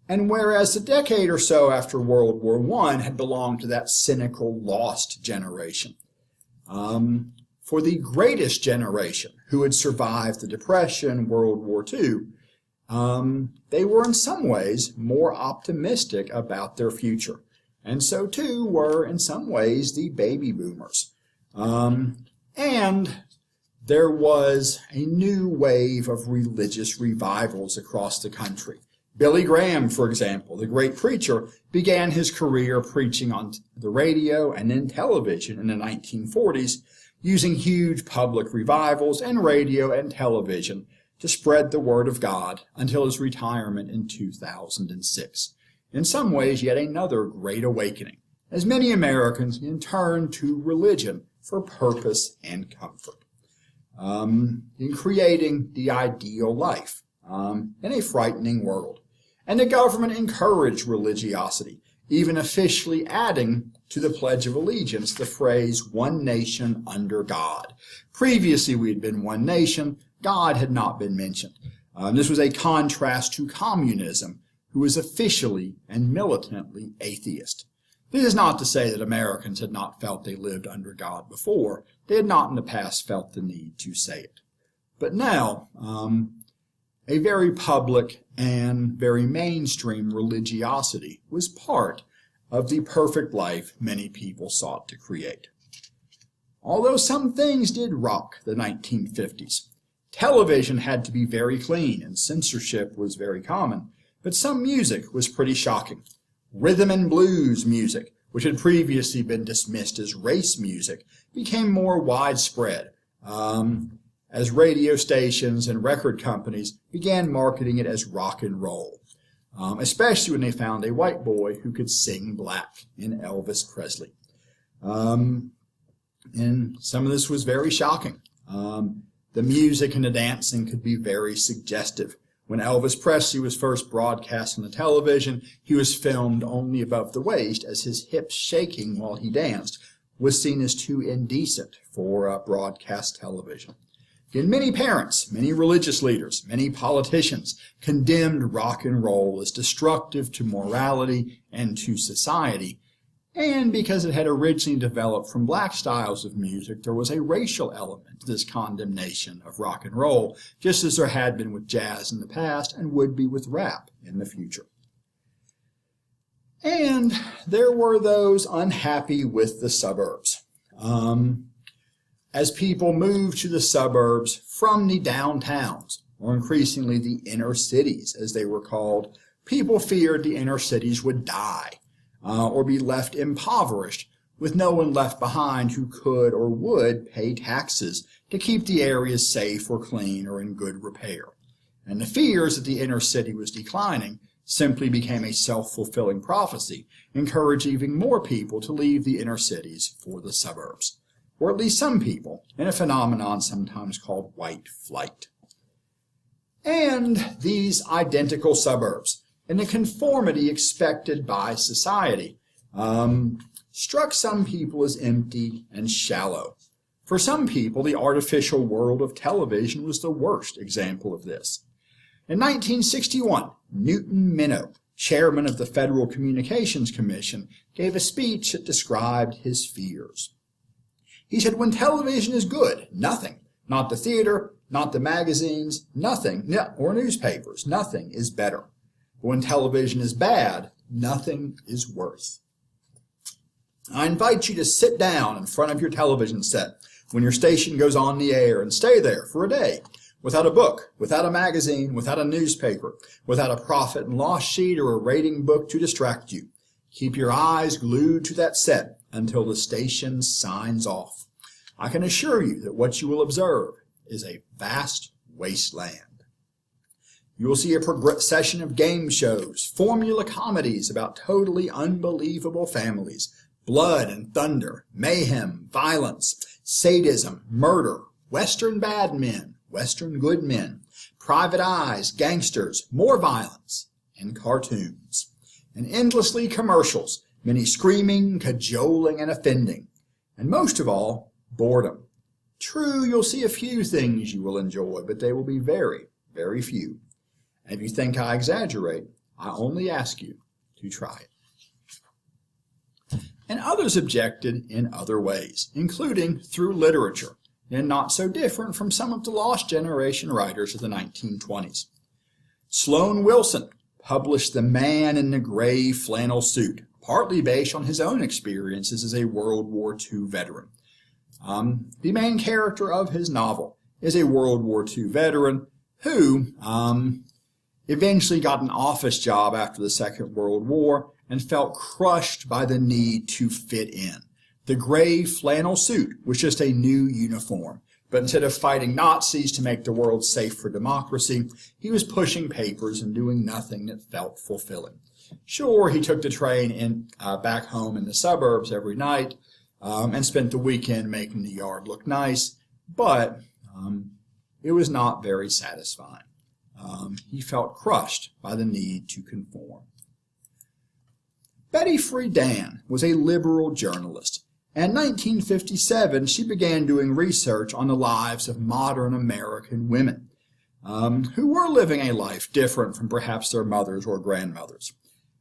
And whereas a decade or so after World War I had belonged to that cynical, lost generation, for the greatest generation who had survived the Depression, World War II, they were in some ways more optimistic about their future. And so too were in some ways the baby boomers. And there was a new wave of religious revivals across the country. Billy Graham, for example, the great preacher, began his career preaching on the radio and then television in the 1940s, using huge public revivals and radio and television to spread the word of God until his retirement in 2006. In some ways, yet another great awakening, as many Americans turned to religion for purpose and comfort, in creating the ideal life in a frightening world. And the government encouraged religiosity, even officially adding to the Pledge of Allegiance the phrase, "one nation under God." Previously, we had been one nation. God had not been mentioned. This was a contrast to communism, who was officially and militantly atheist. This is not to say that Americans had not felt they lived under God before. They had not in the past felt the need to say it. But now, a very public and very mainstream religiosity was part of the perfect life many people sought to create. Although some things did rock the 1950s. Television had to be very clean and censorship was very common, but some music was pretty shocking. Rhythm and blues music, which had previously been dismissed as race music, became more widespread, as radio stations and record companies began marketing it as rock and roll, especially when they found a white boy who could sing black in Elvis Presley. And some of this was very shocking. The music and the dancing could be very suggestive. When Elvis Presley was first broadcast on the television, he was filmed only above the waist, as his hips shaking while he danced was seen as too indecent for broadcast television. And many parents, many religious leaders, many politicians condemned rock and roll as destructive to morality and to society. And because it had originally developed from black styles of music, there was a racial element to this condemnation of rock and roll, just as there had been with jazz in the past and would be with rap in the future. And there were those unhappy with the suburbs. As people moved to the suburbs from the downtowns, or increasingly the inner cities, as they were called, people feared the inner cities would die or be left impoverished, with no one left behind who could or would pay taxes to keep the areas safe or clean or in good repair. And the fears that the inner city was declining simply became a self-fulfilling prophecy, encouraging more people to leave the inner cities for the suburbs, or at least some people, in a phenomenon sometimes called white flight. And these identical suburbs, in the conformity expected by society, struck some people as empty and shallow. For some people, the artificial world of television was the worst example of this. In 1961, Newton Minow, chairman of the Federal Communications Commission, gave a speech that described his fears. He said, when television is good, nothing, not the theater, not the magazines, nothing, or newspapers, nothing is better. But when television is bad, nothing is worse. I invite you to sit down in front of your television set when your station goes on the air and stay there for a day, without a book, without a magazine, without a newspaper, without a profit and loss sheet or a rating book to distract you. Keep your eyes glued to that set until the station signs off. I can assure you that what you will observe is a vast wasteland. You will see a procession of game shows, formula comedies about totally unbelievable families, blood and thunder, mayhem, violence, sadism, murder, Western bad men, Western good men, private eyes, gangsters, more violence, and cartoons. And endlessly commercials, many screaming, cajoling, and offending. And most of all, boredom. True, you'll see a few things you will enjoy, but they will be very, very few. And if you think I exaggerate, I only ask you to try it. And others objected in other ways, including through literature, and not so different from some of the lost generation writers of the 1920s. Sloan Wilson published The Man in the Gray Flannel Suit, partly based on his own experiences as a World War II veteran. The main character of his novel is a World War II veteran who eventually got an office job after the Second World War and felt crushed by the need to fit in. The gray flannel suit was just a new uniform, but instead of fighting Nazis to make the world safe for democracy, he was pushing papers and doing nothing that felt fulfilling. Sure, he took the train back home in the suburbs every night and spent the weekend making the yard look nice, but it was not very satisfying. He felt crushed by the need to conform. Betty Friedan was a liberal journalist. In 1957, she began doing research on the lives of modern American women who were living a life different from perhaps their mothers or grandmothers.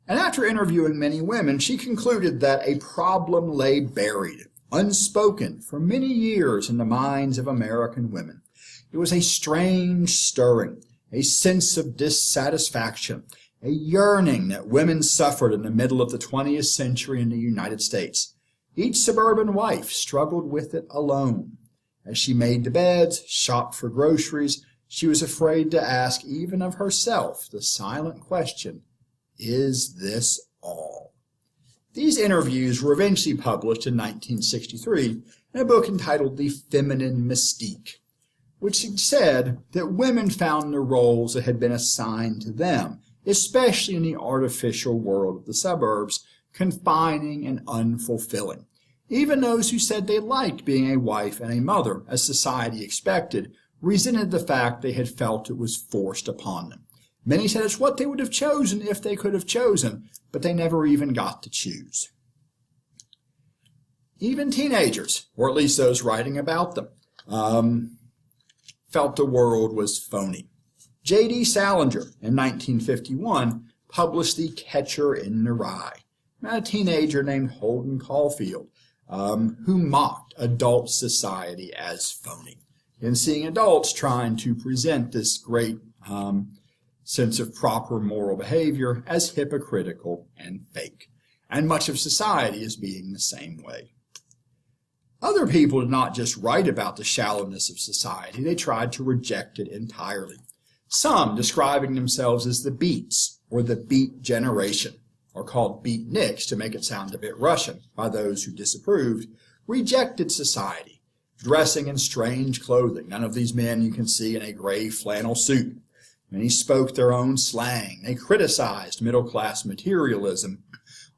And after interviewing many women, she concluded that a problem lay buried, unspoken, for many years in the minds of American women. It was a strange stirring, a sense of dissatisfaction, a yearning that women suffered in the middle of the 20th century in the United States. Each suburban wife struggled with it alone. As she made the beds, shopped for groceries, she was afraid to ask even of herself the silent question, is this all? These interviews were eventually published in 1963 in a book entitled The Feminine Mystique, which said that women found the roles that had been assigned to them, especially in the artificial world of the suburbs, confining and unfulfilling. Even those who said they liked being a wife and a mother, as society expected, resented the fact they had felt it was forced upon them. Many said it's what they would have chosen if they could have chosen, but they never even got to choose. Even teenagers, or at least those writing about them, felt the world was phony. J.D. Salinger, in 1951, published The Catcher in the Rye, a teenager named Holden Caulfield, who mocked adult society as phony, and seeing adults trying to present this great sense of proper moral behavior as hypocritical and fake, and much of society as being the same way. Other people did not just write about the shallowness of society, they tried to reject it entirely. Some describing themselves as the Beats, or the Beat Generation, or called beatniks to make it sound a bit Russian by those who disapproved, rejected society, dressing in strange clothing. None of these men you can see in a gray flannel suit. Many spoke their own slang. They criticized middle-class materialism,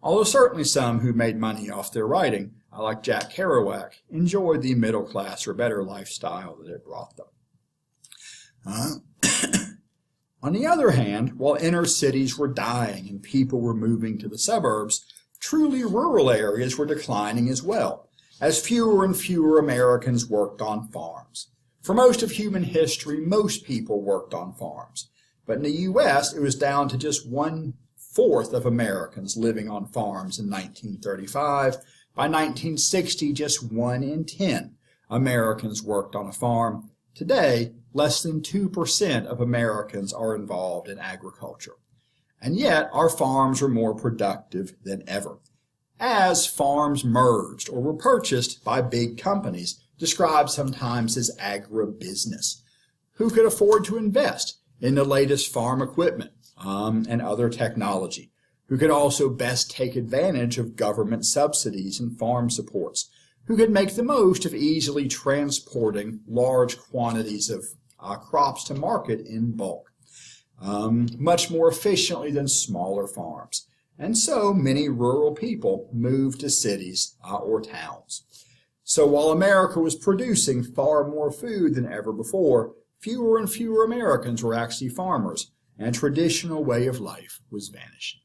although certainly some who made money off their writing, like Jack Kerouac, enjoyed the middle-class or better lifestyle that it brought them. On the other hand, while inner cities were dying and people were moving to the suburbs, truly rural areas were declining as well, as fewer and fewer Americans worked on farms. For most of human history, most people worked on farms. But in the U.S., it was down to just 1/4 of Americans living on farms in 1935. By 1960, just 1 in 10 Americans worked on a farm. Today, less than 2% of Americans are involved in agriculture. And yet, our farms are more productive than ever. As farms merged or were purchased by big companies, described sometimes as agribusiness, who could afford to invest in the latest farm equipment and other technology, who could also best take advantage of government subsidies and farm supports, who could make the most of easily transporting large quantities of crops to market in bulk, much more efficiently than smaller farms. And so many rural people moved to cities or towns. So while America was producing far more food than ever before, fewer and fewer Americans were actually farmers, and a traditional way of life was vanishing.